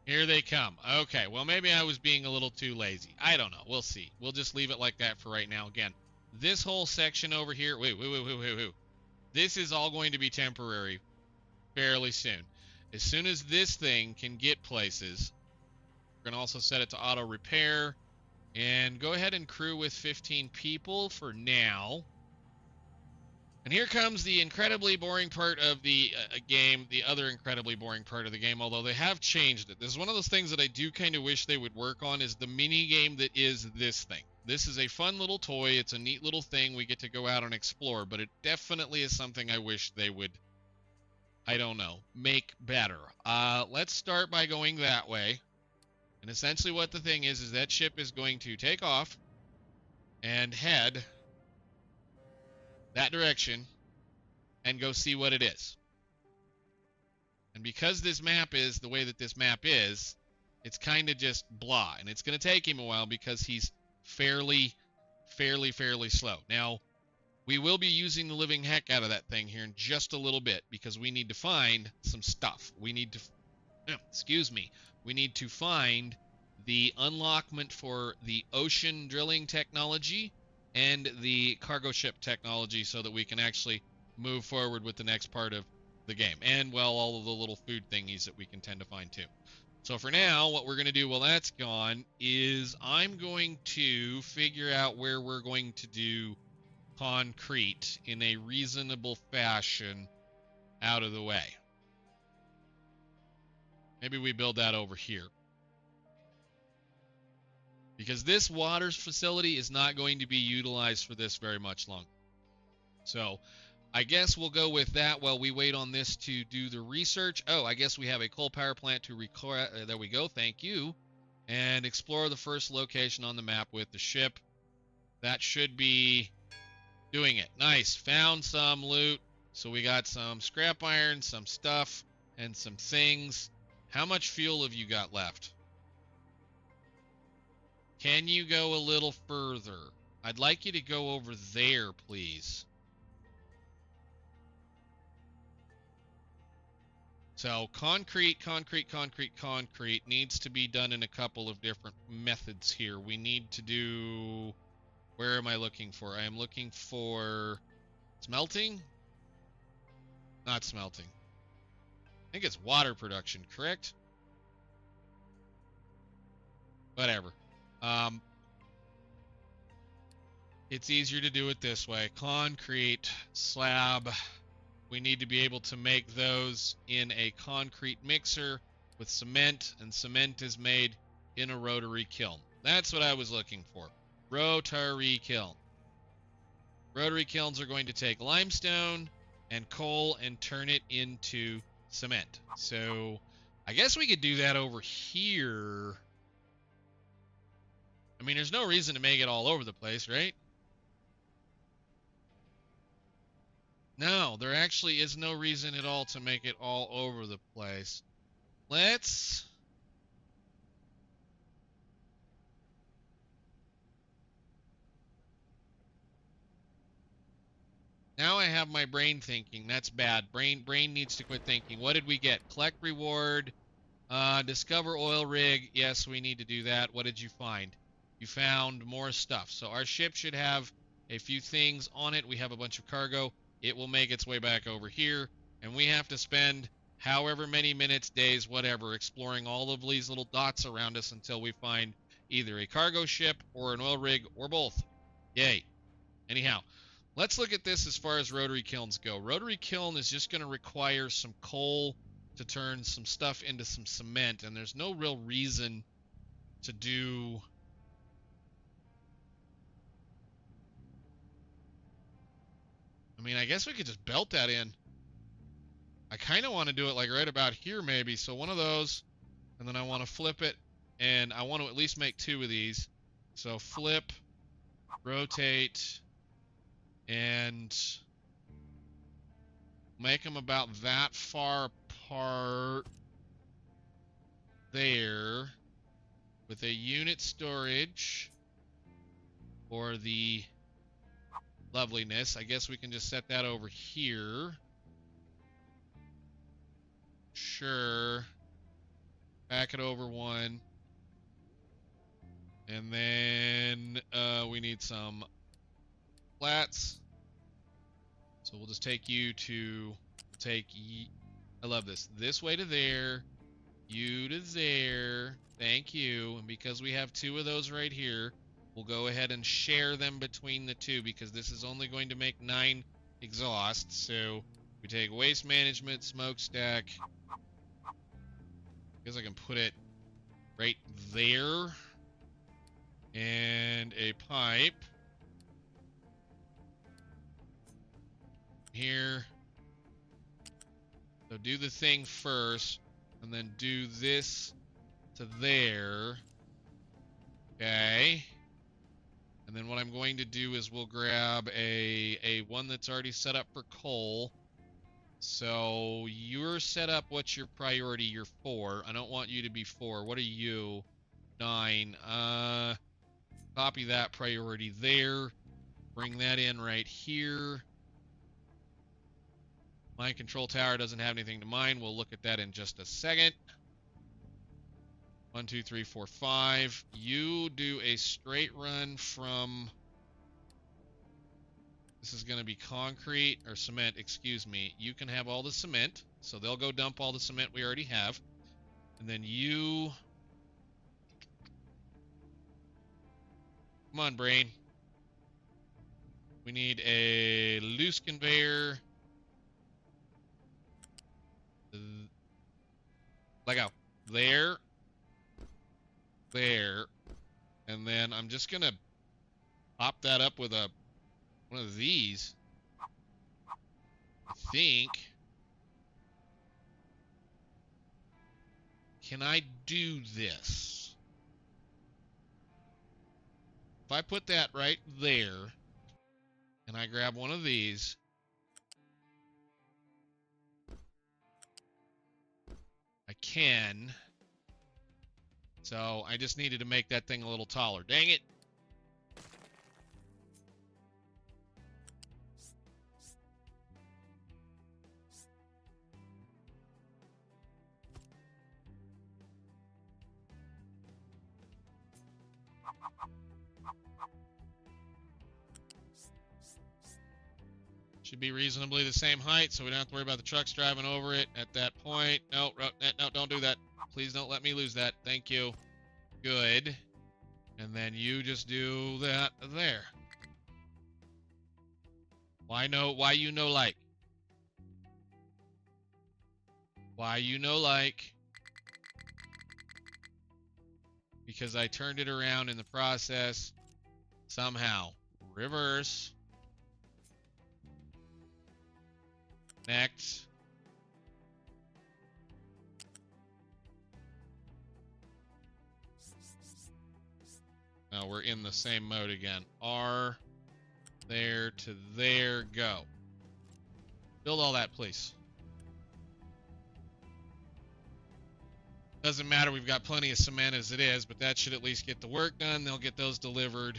Here they come. Okay, well, maybe I was being a little too lazy. I don't know. We'll see. We'll just leave it like that for right now. Again, this whole section over here. Wait. This is all going to be temporary fairly soon. As soon as this thing can get places, we're going to also set it to auto repair. And go ahead and crew with 15 people for now. And here comes the incredibly boring part of the game, the other incredibly boring part of the game, although they have changed it. This is one of those things that I do kind of wish they would work on, is the mini game that is this thing. This is a fun little toy. It's a neat little thing. We get to go out and explore, but it definitely is something I wish they would, I don't know, make better. Let's start by going that way. And essentially what the thing is that ship is going to take off and head that direction and go see what it is. And because this map is the way that this map is, it's kind of just blah. And it's going to take him a while because he's fairly slow. Now, we will be using the living heck out of that thing here in just a little bit because we need to find some stuff. We need to, we need to find the unlockment for the ocean drilling technology and the cargo ship technology so that we can actually move forward with the next part of the game. And, well, all of the little food thingies that we can tend to find too. So for now, what we're going to do while that's gone is I'm going to figure out where we're going to do concrete in a reasonable fashion out of the way. Maybe we build that over here. Because this water facility is not going to be utilized for this very much longer. So I guess we'll go with that while we wait on this to do the research. Oh, I guess we have a coal power plant to record. There we go. Thank you. And explore the first location on the map with the ship. That should be doing it. Nice. Found some loot. So we got some scrap iron, some stuff, and some things. How much fuel have you got left? Can you go a little further? I'd like you to go over there, please. So concrete needs to be done in a couple of different methods here. We need to do... Where am I looking for? I am looking for smelting? Not smelting. I think it's water production, correct? Whatever. It's easier to do it this way. Concrete slab. We need to be able to make those in a concrete mixer with cement, and cement is made in a rotary kiln. That's what I was looking for. Rotary kiln. Rotary kilns are going to take limestone and coal and turn it into cement. So I guess we could do that over here. I mean, there's no reason to make it all over the place, right? No, there actually is no reason at all to make it all over the place. Let's... Now I have my brain thinking. That's bad. Brain needs to quit thinking. What did we get? Collect reward. Discover oil rig. Yes, we need to do that. What did you find? You found more stuff. So our ship should have a few things on it. We have a bunch of cargo. It will make its way back over here. And we have to spend however many minutes, days, whatever, exploring all of these little dots around us until we find either a cargo ship or an oil rig or both. Yay. Anyhow, let's look at this as far as rotary kilns go. Rotary kiln is just going to require some coal to turn some stuff into some cement, and there's no real reason to do... I mean, I guess we could just belt that in. I kind of want to do it like right about here maybe. So one of those, and then I want to flip it, and I want to at least make two of these. So flip, rotate, and make them about that far apart there with a unit storage for the loveliness. I guess we can just set that over here. Sure. Back it over one. And then we need some flats. So we'll just take you to I love this way to there, you to there. Thank you. And because we have 2 of those right here, we'll go ahead and share them between the 2 because this is only going to make 9 exhausts. So we take waste management, smokestack. I guess I can put it right there. And a pipe here. So do the thing first, and then do this to there. Okay. And then what I'm going to do is we'll grab a one that's already set up for coal. So you're set up, what's your priority? You're 4. I don't want you to be 4. What are you? 9. Copy that priority there. Bring that in right here. My control tower doesn't have anything to mine. We'll look at that in just a second. 1, 2, 3, 4, 5. You do a straight run from... This is going to be concrete, or cement, excuse me. You can have all the cement. So they'll go dump all the cement we already have. And then you... Come on, brain. We need a loose conveyor. Let go. There. There. And then I'm just going to pop that up with one of these. I think. Can I do this? If I put that right there, and I grab one of these, I can. So I just needed to make that thing a little taller. Dang it. Should be reasonably the same height, so we don't have to worry about the trucks driving over it at that point. No, don't do that. Please don't let me lose that. Thank you. Good. And then you just do that there. Why you know like? Why you know like? Because I turned it around in the process somehow. Reverse. Next. Now we're in the same mode again. R, there to there, go. Build all that, please. Doesn't matter, we've got plenty of cement as it is, but that should at least get the work done. They'll get those delivered.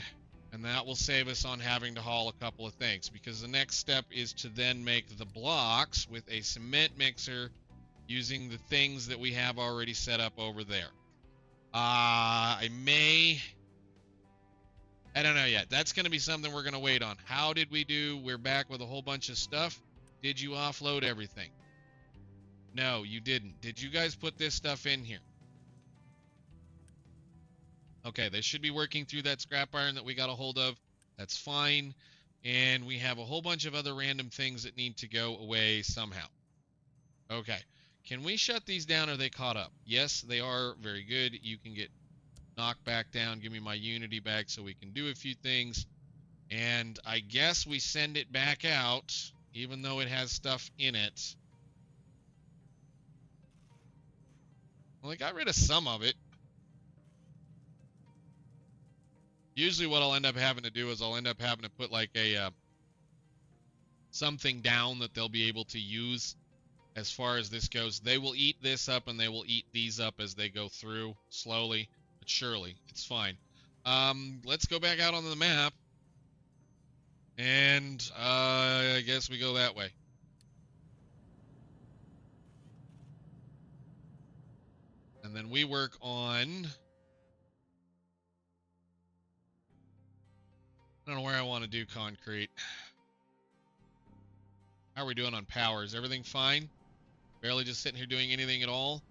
And that will save us on having to haul a couple of things, because the next step is to then make the blocks with a cement mixer using the things that we have already set up over there. I don't know yet. That's going to be something we're going to wait on. How did we do? We're back with a whole bunch of stuff. Did you offload everything? No, you didn't. Did you guys put this stuff in here? Okay, they should be working through that scrap iron that we got a hold of. That's fine. And we have a whole bunch of other random things that need to go away somehow. Okay. Can we shut these down? Are they caught up? Yes, they are. Very good. You can get knocked back down. Give me my Unity back so we can do a few things. And I guess we send it back out, even though it has stuff in it. Well, I got rid of some of it. Usually what I'll end up having to do is I'll end up having to put like a something down that they'll be able to use as far as this goes. They will eat this up and they will eat these up as they go through slowly, but surely. It's fine. Let's go back out on the map. And I guess we go that way. And then we work on... I don't know where I want to do concrete. How are we doing on power? Is everything fine? Barely just sitting here doing anything at all?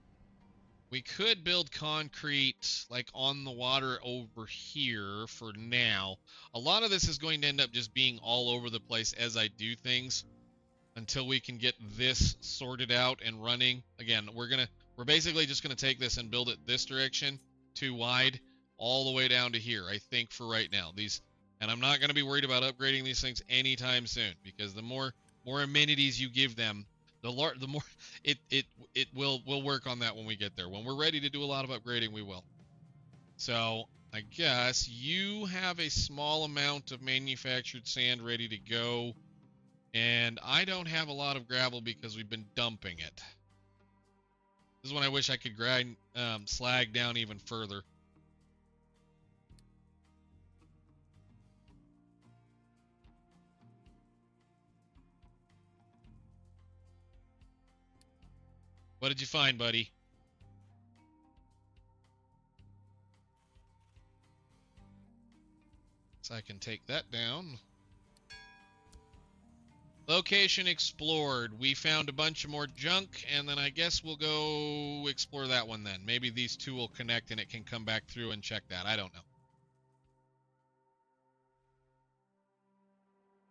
We could build concrete like on the water over here for now. A lot of this is going to end up just being all over the place as I do things until we can get this sorted out and running. Again, we're basically just gonna take this and build it this direction, too wide, all the way down to here, I think, for right now. And I'm not gonna be worried about upgrading these things anytime soon, because the more amenities you give them, the more it will work on that when we get there. When we're ready to do a lot of upgrading, we will. So I guess you have a small amount of manufactured sand ready to go, and I don't have a lot of gravel because we've been dumping it. This is when I wish I could grind slag down even further. What did you find, buddy? So I can take that down. Location explored. We found a bunch of more junk, and then I guess we'll go explore that one then. Maybe these two will connect and it can come back through and check that. I don't know.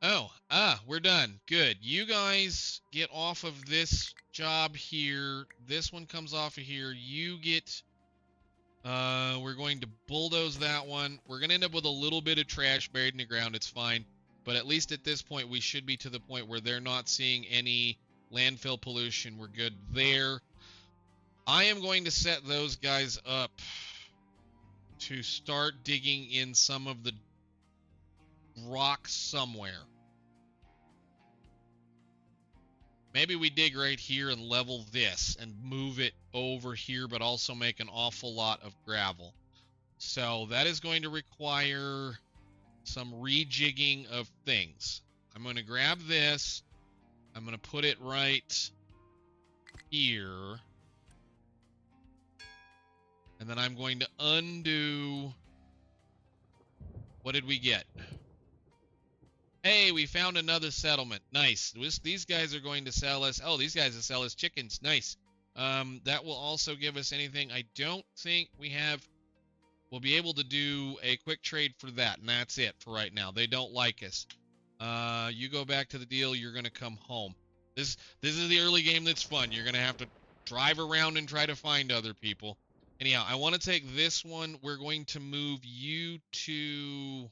Oh, we're done. Good. You guys get off of this job here. This one comes off of here. You get... we're going to bulldoze that one. We're going to end up with a little bit of trash buried in the ground. It's fine. But at least at this point, we should be to the point where they're not seeing any landfill pollution. We're good there. I am going to set those guys up to start digging in some of the rock somewhere. Maybe we dig right here and level this and move it over here, but also make an awful lot of gravel. So that is going to require some rejigging of things. I'm going to grab this. I'm going to put it right here. And then I'm going to undo... What did we get? Hey, we found another settlement. Nice. These guys are going to sell us... Oh, these guys will sell us chickens. Nice. That will also give us anything. I don't think we have... We'll be able to do a quick trade for that, and that's it for right now. They don't like us. You go back to the deal. You're going to come home. This is the early game that's fun. You're going to have to drive around and try to find other people. Anyhow, I want to take this one. We're going to move you to...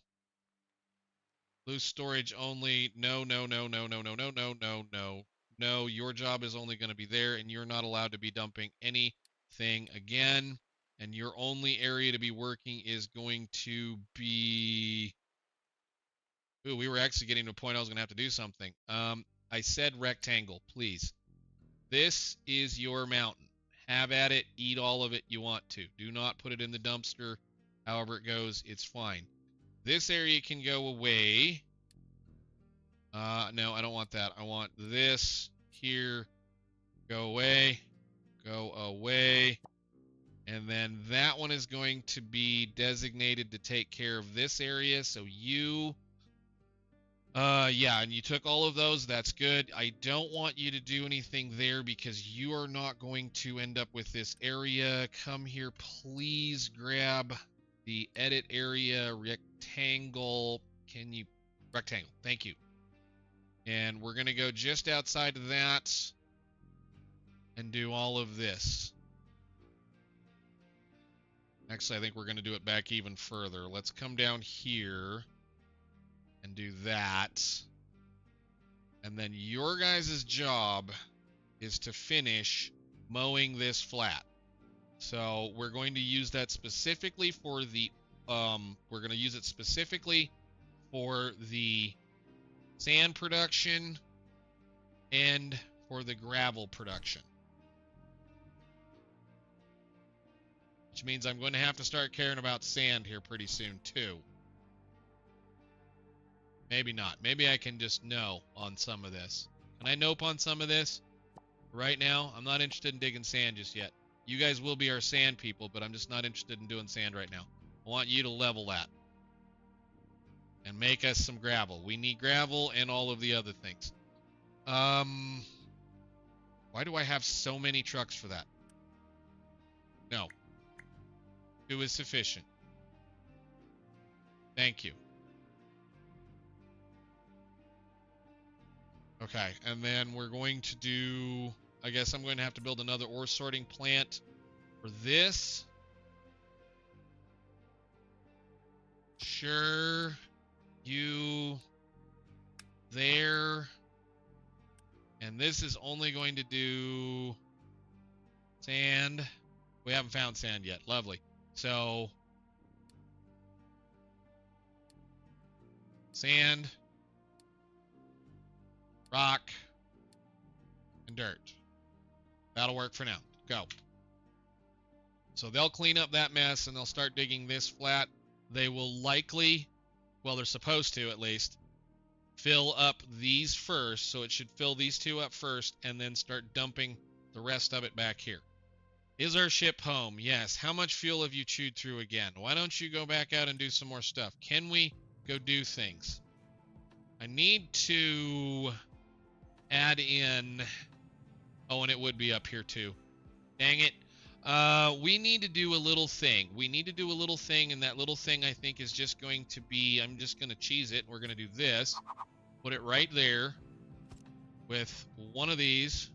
Loose storage only. No, no, no, no, no, no, no, no, no, no. No, your job is only going to be there, and you're not allowed to be dumping anything again. And your only area to be working is going to be... Ooh, we were actually getting to a point I was going to have to do something. I said rectangle, please. This is your mountain. Have at it. Eat all of it you want to. Do not put it in the dumpster. However it goes, it's fine. This area can go away. No, I don't want that. I want this here. Go away. Go away. And then that one is going to be designated to take care of this area. So you... yeah, and you took all of those. That's good. I don't want you to do anything there because you are not going to end up with this area. Come here, please grab the edit area rectangle. Can you... Rectangle. Thank you. And we're going to go just outside of that and do all of this. Actually, I think we're going to do it back even further. Let's come down here and do that. And then your guys' job is to finish mowing this flat. So we're going to use that specifically for the we're going to use it specifically for the sand production and for the gravel production. Which means I'm going to have to start caring about sand here pretty soon too. Maybe not. Maybe I can just know on some of this. Can I nope on some of this? Right now, I'm not interested in digging sand just yet. You guys will be our sand people, but I'm just not interested in doing sand right now. I want you to level that. And make us some gravel. We need gravel and all of the other things. Why do I have so many trucks for that? No. 2 is sufficient. Thank you. Okay, and then we're going to do... I guess I'm going to have to build another ore sorting plant for this. Sure. You... there. And this is only going to do... sand. We haven't found sand yet. Lovely. So... sand, rock, and dirt. That'll work for now. Go. So they'll clean up that mess and they'll start digging this flat. They will likely, well, they're supposed to at least, fill up these first. So it should fill these 2 up first and then start dumping the rest of it back here. Is our ship home? Yes. How much fuel have you chewed through again? Why don't you go back out and do some more stuff? Can we go do things? I need to add in... oh, and it would be up here too. Dang it. We need to do a little thing. We need to do a little thing, and that little thing I think is just going to be... I'm just going to cheese it. We're going to do this. Put it right there with one of these.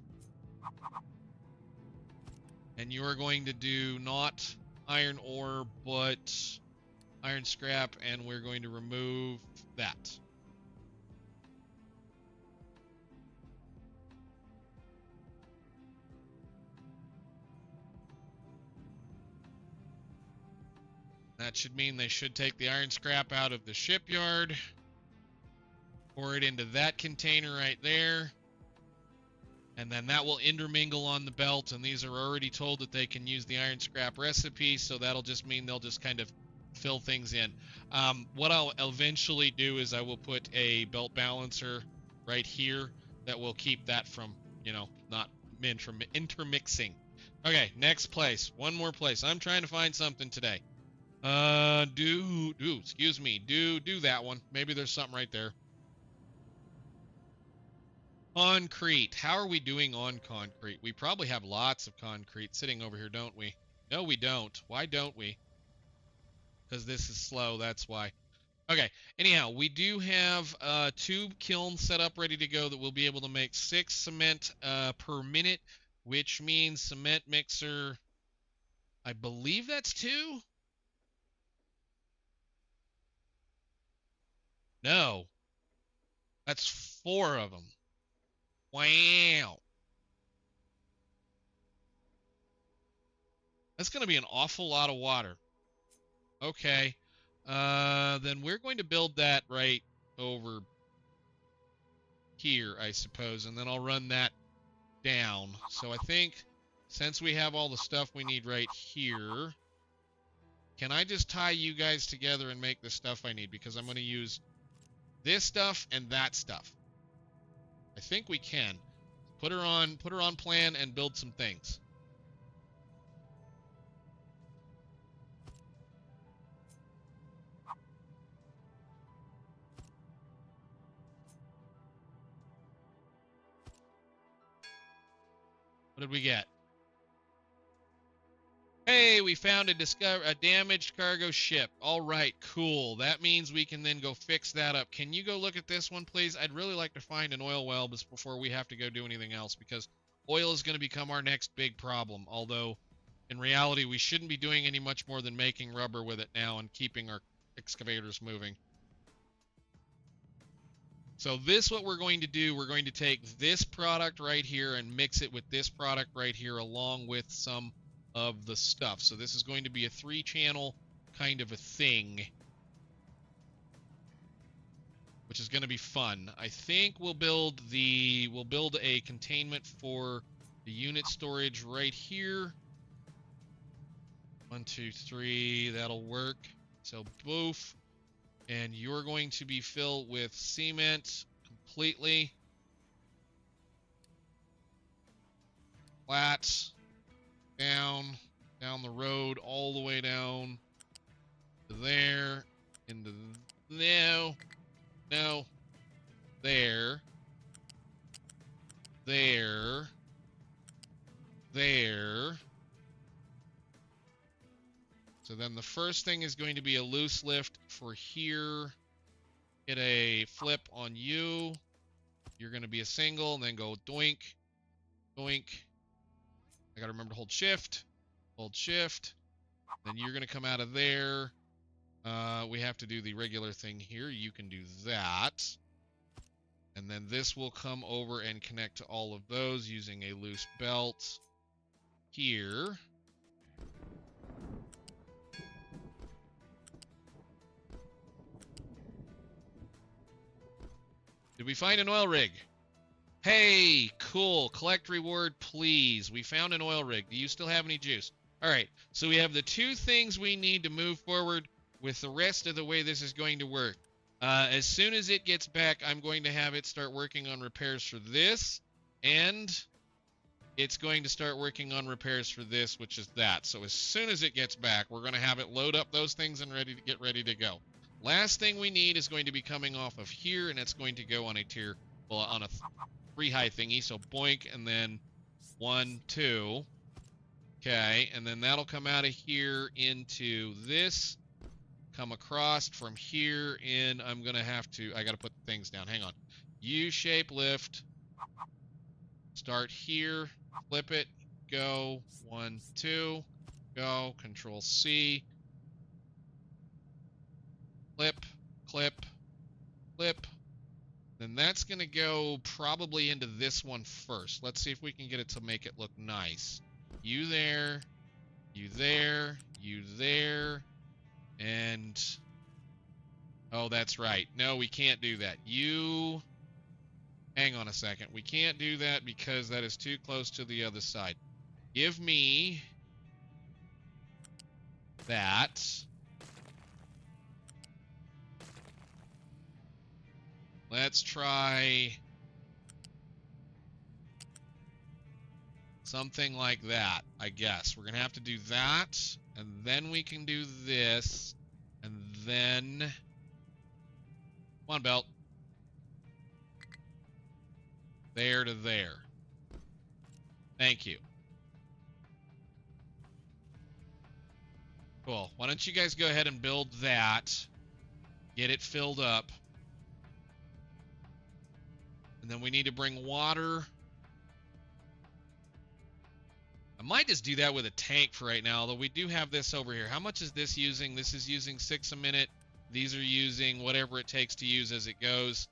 And you are going to do not iron ore, but iron scrap, and we're going to remove that. That should mean they should take the iron scrap out of the shipyard, pour it into that container right there, and then that will intermingle on the belt, and these are already told that they can use the iron scrap recipe, so that'll just mean they'll just kind of fill things in. What I'll eventually do is I will put a belt balancer right here that will keep that from, you know, not intermixing. Okay, next place. One more place. I'm trying to find something today. Do that one. Maybe there's something right there. Concrete. How are we doing on concrete? We probably have lots of concrete sitting over here, don't we? No, we don't. Why don't we? Because this is slow, that's why. Okay, anyhow, we do have 2 kilns set up ready to go that will be able to make 6 cement per minute, which means cement mixer, I believe that's 2? No. That's 4 of them. Wow. That's going to be an awful lot of water. Okay. Then we're going to build that right over here, I suppose, and then I'll run that down. So I think since we have all the stuff we need right here, can I just tie you guys together and make the stuff I need? Because I'm going to use this stuff and that stuff. I think we can. Put her on plan and build some things. What did we get? Hey, we found a damaged cargo ship. All right, cool. That means we can then go fix that up. Can you go look at this one, please? I'd really like to find an oil well before we have to go do anything else, because oil is going to become our next big problem. Although, in reality, we shouldn't be doing any much more than making rubber with it now and keeping our excavators moving. So this, what we're going to do, we're going to take this product right here and mix it with this product right here along with some of the stuff. So this is going to be a 3-channel kind of a thing, which is going to be fun. I think we'll build a containment for the unit storage right here. 1, 2, 3, that'll work. So boof. And you're going to be filled with cement completely. Flat. down the road, all the way down to there, into no, there, there. So then the first thing is going to be a loose lift for here. Get a flip on you. You're going to be a single, and then go doink, doink. I got to remember to hold shift. Then you're going to come out of there. We have to do the regular thing here. You can do that. And then this will come over and connect to all of those using a loose belt here. Did we find an oil rig? Hey, cool. Collect reward, please. We found an oil rig. Do you still have any juice? All right, so we have the two things we need to move forward with the rest of the way this is going to work. As soon as it gets back, I'm going to have it start working on repairs for this, and it's going to start working on repairs for this, which is that. So as soon as it gets back, we're going to have it load up those things and get ready to go. Last thing we need is going to be coming off of here, and it's going to go on a tier, well, on a 3-high thingy. So boink, and then 1, 2. Okay, and then that'll come out of here into this, come across from here in. I got to put the things down. Hang on. U-shape lift. Start here, flip it, go, 1, 2, go, Control C. Clip, clip, clip. Then that's going to go probably into this one first. Let's see if we can get it to make it look nice. You there, you there, you there, and... Oh, that's right. No, we can't do that. You... Hang on a second. We can't do that because that is too close to the other side. Give me... that... Let's try something like that, I guess. We're going to have to do that, and then we can do this, and then... Come on, belt. There to there. Thank you. Cool. Why don't you guys go ahead and build that. Get it filled up. And then we need to bring water. I might just do that with a tank for right now, although we do have this over here. How much is this using? This is using 6 a minute. These are using whatever it takes to use as it goes.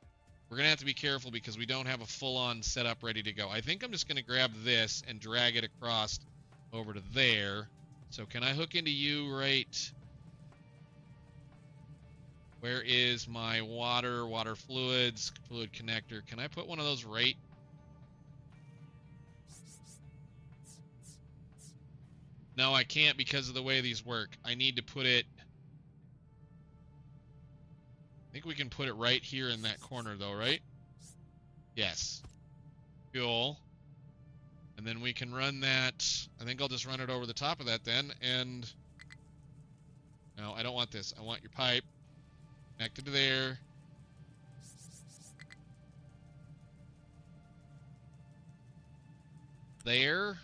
We're going to have to be careful because we don't have a full-on setup ready to go. I think I'm just going to grab this and drag it across over to there. So can I hook into you right... Where is my water fluids, fluid connector? Can I put one of those right? No, I can't because of the way these work. I need to put it... I think we can put it right here in that corner though, right? Yes. Cool. And then we can run that... I think I'll just run it over the top of that then, and... No, I don't want this. I want your pipe. Connected to there. There.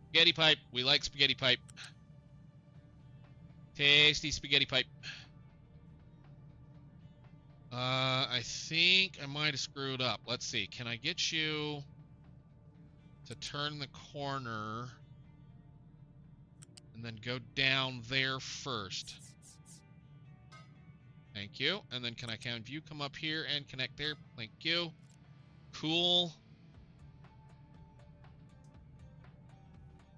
Spaghetti pipe. We like spaghetti pipe. Tasty spaghetti pipe. I think I might have screwed up. Let's see. Can I get you to turn the corner and then go down there first? Thank you. And then can I have you come up here and connect there? Thank you. Cool.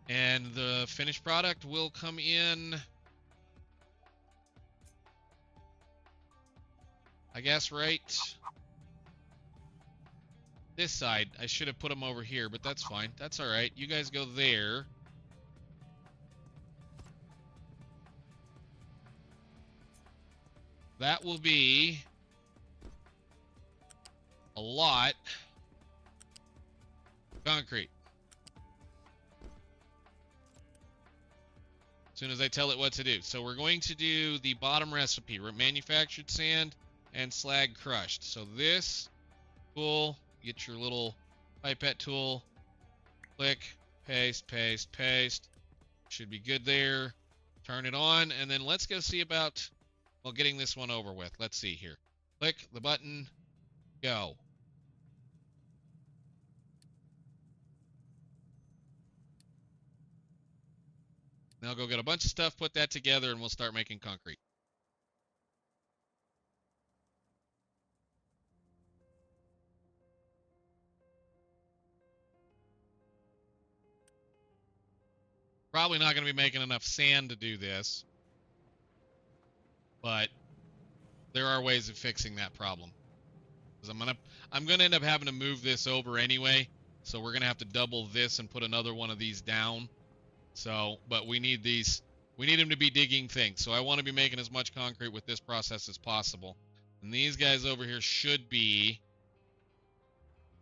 And the finished product will come in, I guess, right this side. I should have put them over here, but that's fine. That's all right. You guys go there. That will be a lot. Concrete. As soon as I tell it what to do. So we're going to do the bottom recipe. Manufactured sand and slag crushed. So this tool, get your little pipette tool. Click, paste, paste, paste. Should be good there. Turn it on, and then let's go see about, well, getting this one over with. Let's see here. Click the button. Go. Now go get a bunch of stuff, put that together, and we'll start making concrete. Probably not going to be making enough sand to do this, but there are ways of fixing that problem. Because I'm gonna end up having to move this over anyway, so we're gonna have to double this and put another one of these down. So, but we need these. We need them to be digging things. So I want to be making as much concrete with this process as possible. And these guys over here should be,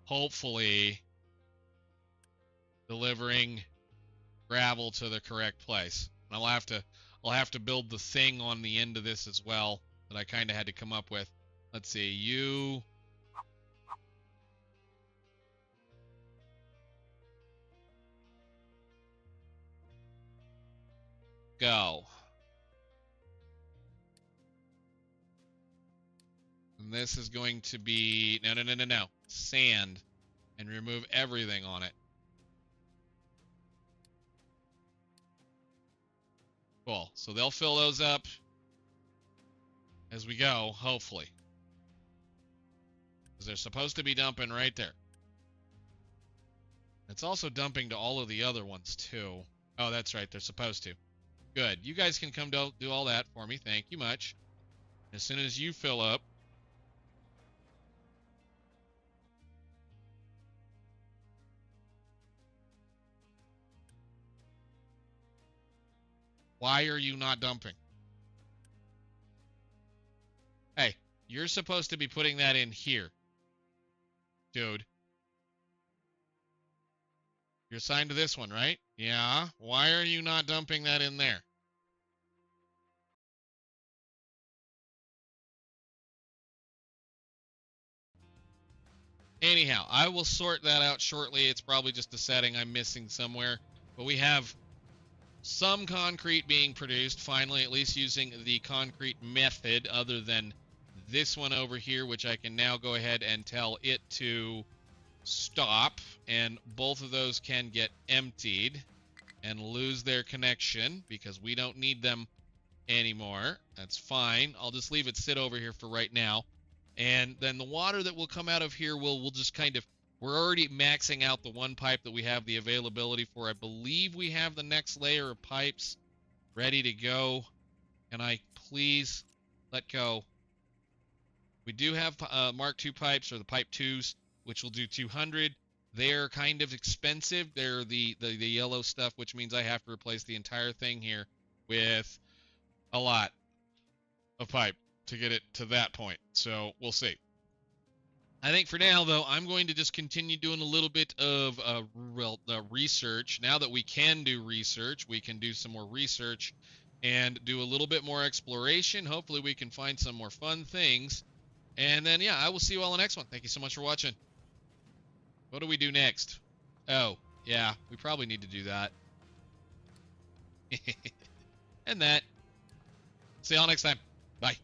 hopefully, delivering gravel to the correct place. And I'll have to build the thing on the end of this as well that I kind of had to come up with. Let's see, you. Go. And this is going to be, no, sand, and remove everything on it. Cool. So they'll fill those up as we go, hopefully. Because they're supposed to be dumping right there. It's also dumping to all of the other ones, too. Oh, that's right. They're supposed to. Good. You guys can come do all that for me. Thank you much. As soon as you fill up. Why are you not dumping? Hey, you're supposed to be putting that in here. Dude. You're assigned to this one, right? Yeah. Why are you not dumping that in there? Anyhow, I will sort that out shortly. It's probably just a setting I'm missing somewhere. But we have some concrete being produced, finally, at least using the concrete method, other than this one over here, which I can now go ahead and tell it to stop, and both of those can get emptied and lose their connection because we don't need them anymore. That's fine. I'll just leave it sit over here for right now. And then the water that will come out of here will just kind of, we're already maxing out the one pipe that we have the availability for. I believe we have the next layer of pipes ready to go. Can I please let go? We do have Mark II pipes, or the Pipe 2s, which will do 200. They're kind of expensive. They're the yellow stuff, which means I have to replace the entire thing here with a lot of pipe to get it to that point. So we'll see. I think for now, though, I'm going to just continue doing a little bit of research. Now that we can do research, we can do some more research and do a little bit more exploration. Hopefully we can find some more fun things. And then, yeah, I will see you all in the next one. Thank you so much for watching. What do we do next? Oh, yeah, we probably need to do that. And that. See y'all next time. Bye.